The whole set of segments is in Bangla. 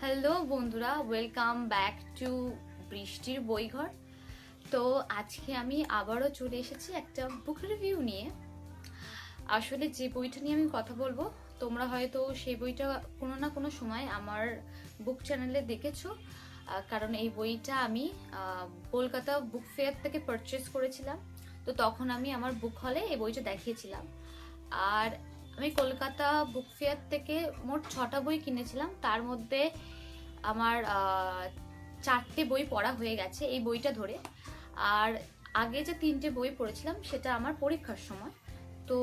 হ্যালো বন্ধুরা, ওয়েলকাম ব্যাক টু বৃষ্টির বইঘর। তো আজকে আমি আবারও চলে এসেছি একটা বুক রিভিউ নিয়ে। আসলে যে বইটা নিয়ে আমি কথা বলবো, তোমরা হয়তো সেই বইটা কোনো না কোনো সময় আমার বুক চ্যানেলে দেখেছো। কারণ এই বইটা আমি কলকাতা বুক ফেয়ার থেকে পারচেস করেছিলাম। তো তখন আমি আমার বুক হলে এই বইটা দেখিয়েছিলাম। আর আমি কলকাতা বুক ফেয়ার থেকে মোট 6টা বই কিনেছিলাম। তার মধ্যে আমার 4টে বই পড়া হয়ে গেছে এই বইটা ধরে। আর আগে যে 3টে বই পড়েছিলাম সেটা আমার পরীক্ষার সময়, তো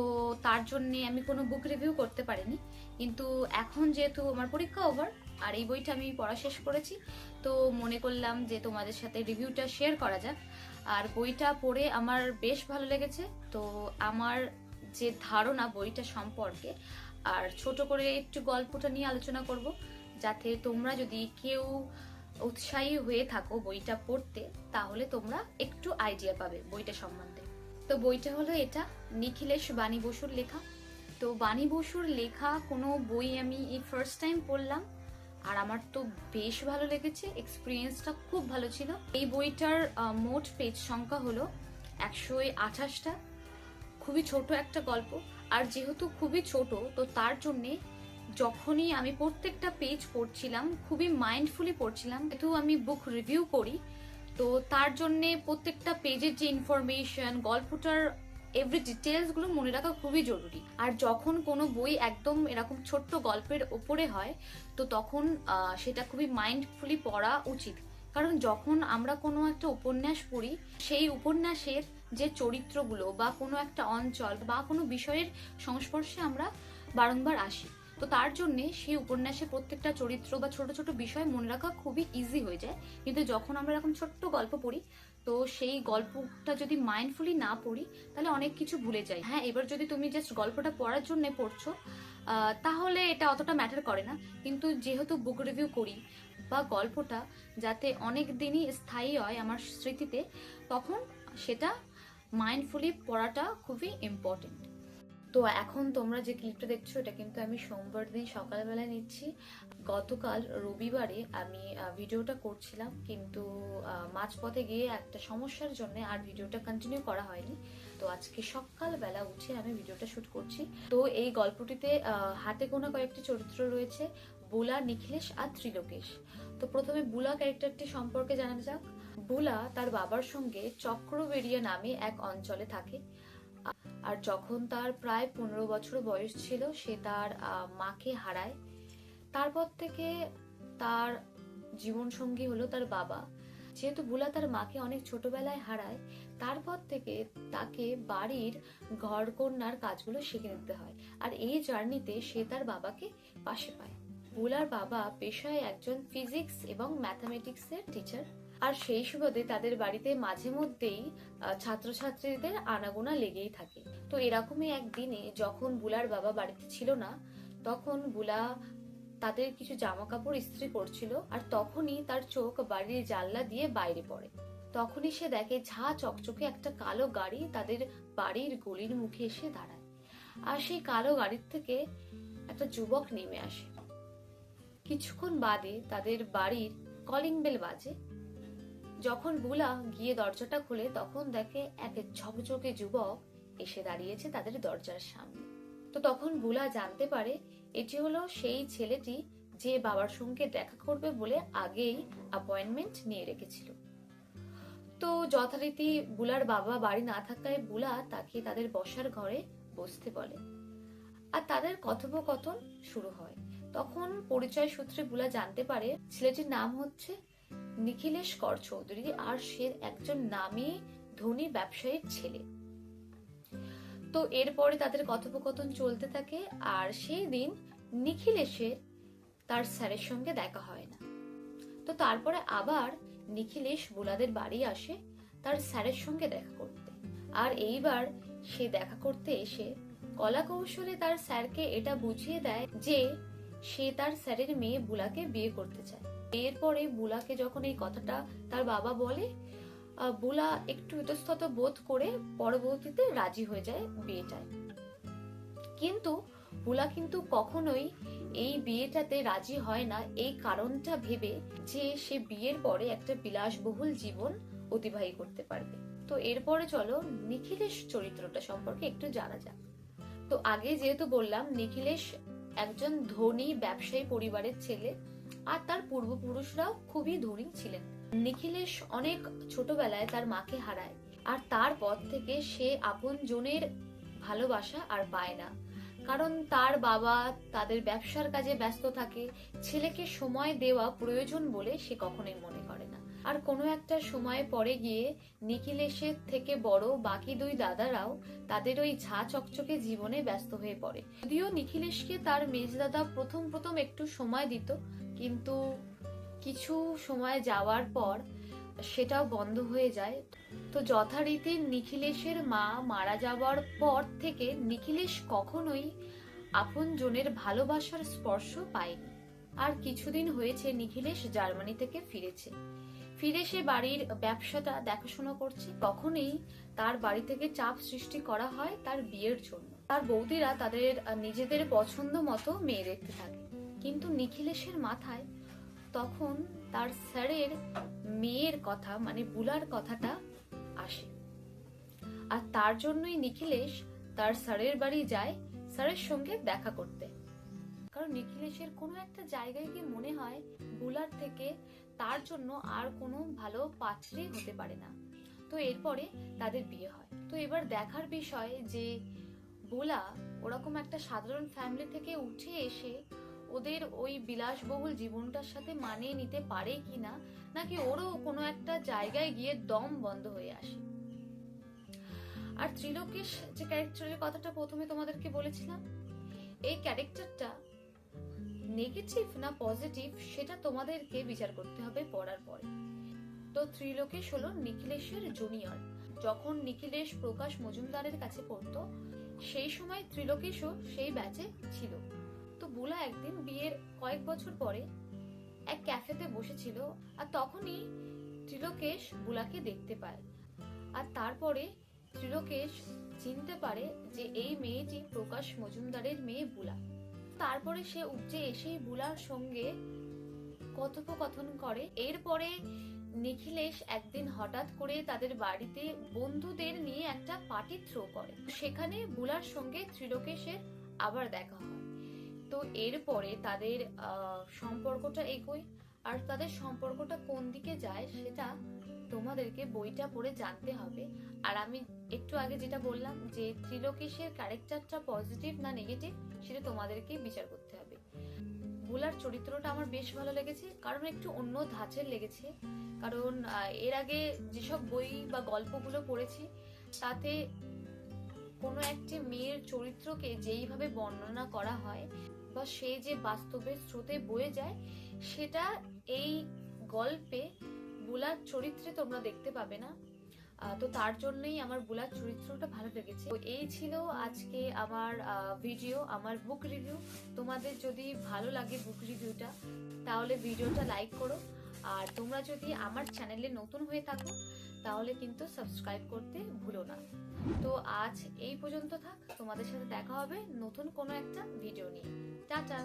তার জন্যে আমি কোনো বুক রিভিউ করতে পারিনি। কিন্তু এখন যেহেতু আমার পরীক্ষা ওভার আর এই বইটা আমি পড়া শেষ করেছি, তো মনে করলাম যে তোমাদের সাথে রিভিউটা শেয়ার করা যাক। আর বইটা পড়ে আমার বেশ ভালো লেগেছে। তো আমার যে ধারণা বইটা সম্পর্কে, আর ছোট করে একটু গল্পটা নিয়ে আলোচনা করব, যাতে তোমরা যদি কেউ উৎসাহী হয়ে থাকো বইটা পড়তে, তাহলে তোমরা একটু আইডিয়া পাবে বইটা সম্বন্ধে। তো বইটা হলো এটা, নিখিলেশ বাণী বসুর লেখা। তো বাণী বসুর লেখা কোনো বই আমি এই ফার্স্ট টাইম পড়লাম, আর আমার তো বেশ ভালো লেগেছে। এক্সপিরিয়েন্সটা খুব ভালো ছিল। এই বইটার মোট পেজ সংখ্যা হলো 128টা। খুবই ছোট একটা গল্প। আর যেহেতু খুবই ছোট, তো তার জন্যে যখনই আমি প্রত্যেকটা পেজ পড়ছিলাম খুবই মাইন্ডফুলি পড়ছিলাম। যেহেতু আমি বুক রিভিউ করি, তো তার জন্যে প্রত্যেকটা পেজের যে ইনফরমেশন, গল্পটার এভরি ডিটেলস গুলো মনে রাখা খুবই জরুরি। আর যখন কোনো বই একদম এরকম ছোট্ট গল্পের ওপরে হয়, তো তখন সেটা খুবই মাইন্ডফুলি পড়া উচিত। কারণ যখন আমরা কোনো একটা উপন্যাস পড়ি, সেই উপন্যাসের যে চরিত্রগুলো বা কোনো একটা অঞ্চল বা কোনো বিষয়ের সংস্পর্শে আমরা বারংবার আসি, তো তার জন্য সেই উপন্যাসে প্রত্যেকটা চরিত্র বা ছোট ছোট বিষয় মনে রাখা খুবই ইজি হয়ে যায়। কিন্তু যখন আমরা এরকম ছোট্ট গল্প পড়ি, তো সেই গল্পটা যদি মাইন্ডফুলি না পড়ি, তাহলে অনেক কিছু ভুলে যাই। হ্যাঁ, এবার যদি তুমি জাস্ট গল্পটা পড়ার জন্য পড়ছো, তাহলে এটা অতটা ম্যাটার করে না। কিন্তু যেহেতু বুক রিভিউ করি, বা গল্পটা যাতে অনেক দিনই স্থায়ী হয় আমার স্মৃতিতে, তখন সেটা মাইন্ডফুলি পড়াটা খুবই ইম্পর্টেন্ট। তো এখন তোমরা যে ক্লিপটা দেখছো, এটা কিন্তু আমি সোমবার দিন সকালবেলায় নিচ্ছি। গতকাল রবিবারে আমি ভিডিওটা করছিলাম, কিন্তু মাঝপথে গিয়ে একটা সমস্যার জন্য আর ভিডিওটা কন্টিনিউ করা হয়নি। তো আজকে সকালবেলা উঠে আমি ভিডিওটা শুট করছি। তো এই গল্পটিতে হাতে গোনা কয়েকটি চরিত্র রয়েছে, বুলা, নিখিলেশ আর ত্রিলোকেশ। তো প্রথমে বুলা ক্যারেক্টারটি সম্পর্কে জানা যাক। বুলা তার বাবার সঙ্গে চক্রবেড়িয়া নামে এক অঞ্চলে থাকে। আর যখন তার প্রায় 15 বছর বয়স ছিল, সে তার মাকে হারায়। তারপর থেকে তার জীবন সঙ্গী হলো তার বাবা। যেহেতু বুলা তার মাকে অনেক ছোটবেলায় হারায়, তারপর থেকে তাকে বাড়ির ঘরকন্যার কাজগুলো শিখে নিতে হয়। আর এই জার্নিতে সে তার বাবাকে পাশে পায়। বুলার বাবা পেশায় একজন ফিজিক্স এবং ম্যাথামেটিক্সের টিচার। আর সেই সুবাদে তাদের বাড়িতে মাঝে মধ্যেই ছাত্রছাত্রীদের আনাগোনা লেগেই থাকে। তো এরকমই একদিনে যখন বুলার বাবা বাড়িতে ছিল না, তখন বুলা তাদের কিছু জামা কাপড় ইস্ত্রি করছিল। আর তখনই তার চোখ বাড়ির জানলা দিয়ে বাইরে পড়ে। তখনই সে দেখে ঝাঁ চকচকে একটা কালো গাড়ি তাদের বাড়ির গলির মুখে এসে দাঁড়ায়। আর সেই কালো গাড়ির থেকে একটা যুবক নেমে আসে। কিছুক্ষণ বাদে তাদের বাড়ির কলিং বেল বাজে। যখন বুলা গিয়ে দরজাটা খুলে, তখন দেখে এক ঝকঝকে যুবক এসে দাঁড়িয়েছে তাদের দরজার সামনে। তো তখন বুলা জানতে পারে এটি হলো সেই ছেলেটি যে বাবার সঙ্গে দেখা করবে বলে আগেই অ্যাপয়েন্টমেন্ট নিয়ে রেখেছিল। তো যথারীতি বুলার বাবা বাড়ি না থাকায় বুলা তাকে তাদের বসার ঘরে বসতে বলে। আর তাদের কথোপকথন শুরু হয়। তখন পরিচয় সূত্রে বুলা জানতে পারে ছেলেটির নাম হচ্ছে নিখিলেশ কর চৌধুরী, আর সে একজন নামী ধনী ব্যবসায়ীর ছেলে। তো এরপরে তাদের কথোপকথন চলতে থাকে। আর সেই দিন নিখিলেশের তার স্যারের সঙ্গে দেখা হয় না। তো তারপরে আবার নিখিলেশ বুলাদের বাড়ি আসে তার স্যারের সঙ্গে দেখা করতে। আর এইবার সে দেখা করতে এসে কলা কৌশলে তার স্যারকে এটা বুঝিয়ে দেয় যে সে তার স্যারের মেয়ে বুলাকে বিয়ে করতে চায়। এরপরে বুলাকে যখন এই কথাটা তার বাবা বলে, বুলা একটু ইতস্তত বোধ করে পরবর্তীতে রাজি হয়ে যায় বিয়েটায়। কিন্তু বুলা কিন্তু কখনোই এই বিয়েটাতে রাজি হয় না এই কারণটা ভেবে যে সে বিয়ের পরে একটা বিলাসবহুল জীবন অতিবাহিত করতে পারবে। তো এরপরে চলো নিখিলেশ চরিত্রটা সম্পর্কে একটু জানা যাক। তো আগে যেহেতু বললাম নিখিলেশ একজন ধনী ব্যবসায়ী পরিবারের ছেলে, আর তার পূর্বপুরুষরাও খুবই ধনী ছিলেন। নিখিলেশ অনেক ছোটবেলায় তার মাকে হারায়, আর তারপর থেকে সে আপন জনের ভালোবাসা আর পায় না, কারণ তার বাবা তাদের ব্যবসার কাজে ব্যস্ত থাকে। ছেলেকে সময় দেওয়া প্রয়োজন বলে সে কখনোই মনে করে না। আর কোনো একটা সময় পরে গিয়ে নিখিলেশের থেকে বড় বাকি দুই দাদারাও তাদের ওই ঝাঁ চকচকে জীবনে ব্যস্ত হয়ে পড়ে। যদিও নিখিলেশকে তার মেজদাদা প্রথম প্রথম একটু সময় দিত, কিন্তু কিছু সময় যাওয়ার পর সেটাও বন্ধ হয়ে যায়। তো যথারীতি নিখিলেশের মা মারা যাওয়ার পর থেকে নিখিলেশ কখনোই আপন জনের ভালোবাসার স্পর্শ পায়নি। আর কিছুদিন হয়েছে নিখিলেশ জার্মানি থেকে ফিরেছে। ফিরে সে বাড়ির ব্যবসাটা দেখাশোনা করছে, তখনই তার বাড়ি থেকে চাপ সৃষ্টি করা হয় তার বিয়ের জন্য। তার বৌদিরা তাদের নিজেদের পছন্দ মতো মেয়ে দেখতে থাকে, কিন্তু নিখিলেশের মাথায় তখন তার স্যারের মেয়ের কথা মানে বুলার কথাটা আসে। আর তার জন্যই নিখিলেশ তার স্যারের বাড়ি যায় স্যারের সঙ্গে দেখা করতে, কারণ নিখিলেশের কোনো একটা জায়গায় গিয়ে মনে হয় বুলার থেকে তার জন্য আর কোনো ভালো পাত্রী হতে পারে না। তো এরপরে তাদের বিয়ে হয়। তো এবার দেখার বিষয় যে বুলা ওরকম একটা সাধারণ ফ্যামিলি থেকে উঠে এসে ওদের ওই বিলাসবহুল জীবনটার সাথে মানিয়ে নিতে পারে কিনা, নাকি ওরও কোনো একটা জায়গায় গিয়ে দম বন্ধ হয়ে আসে। আর ত্রিলোকেশ যে ক্যারেক্টারের কথাটা প্রথমে তোমাদেরকে বলেছিলাম, এই ক্যারেক্টারটা নেগেটিভ না পজিটিভ সেটা তোমাদেরকে বিচার করতে হবে পড়ার পরে। তো ত্রিলোকেশ হলো নিখিলেশের জুনিয়র। যখন নিখিলেশ প্রকাশ মজুমদারের কাছে পড়তো সেই সময় ত্রিলোকেশও সেই ব্যাচে ছিল। তো বুলা একদিন বিয়ের কয়েক বছর পরে এক ক্যাফেতে বসেছিল, আর তখনই ত্রিলোকেশ বুলাকে দেখতে পায়। আর তারপরে ত্রিলোকেশ চিনতে পারে যে এই মেয়েটি প্রকাশ মজুমদারের মেয়ে বুলা। তারপরে সে উপচে এসেই বুলার সঙ্গে কথোপকথন করে। এরপরে নিখিলেশ একদিন হঠাৎ করে তাদের বাড়িতে বন্ধুদের নিয়ে একটা পার্টি থ্রো করে, সেখানে বুলার সঙ্গে ত্রিলোকেশের আবার দেখা হয়। তো এরপরে তাদের সম্পর্কটা এগোয়, আর তাদের সম্পর্কটা কোন দিকে যায় সেটা তোমাদেরকে বইটা পড়ে জানতে হবে। আর আমি একটু আগে যেটা বললাম যে ত্রিলোকেশের ক্যারেক্টারটা পজিটিভ না নেগেটিভ সেটা তোমাদেরকে বিচার করতে হবে। বুলার চরিত্রটা আমার বেশ ভালো লেগেছে, কারণ একটু অন্য ধাঁচের লেগেছে। কারণ এর আগে যেসব বই বা গল্পগুলো পড়েছি তাতে কোনো একটি মেয়ের চরিত্রকে যেইভাবে বর্ণনা করা হয় বা সে যে বাস্তবের স্রোতে বয়ে যায়, সেটা এই গল্পে বুলার চরিত্রে তোমরা দেখতে পাবে না। তো তার জন্যই আমার বুলার চরিত্রটা ভালো লেগেছে। তো এই ছিল আজকে আমার ভিডিও, আমার বুক রিভিউ। তোমাদের যদি ভালো লাগে বুক রিভিউটা তাহলে ভিডিওটা লাইক করো, আর তোমরা যদি আমার চ্যানেলে নতুন হয়ে থাকো তাহলে কিন্তু সাবস্ক্রাইব করতে ভুলো না। তো আজ এই পর্যন্ত থাক, তোমাদের সাথে দেখা হবে নতুন কোনো একটা ভিডিও নিয়ে। টাটা।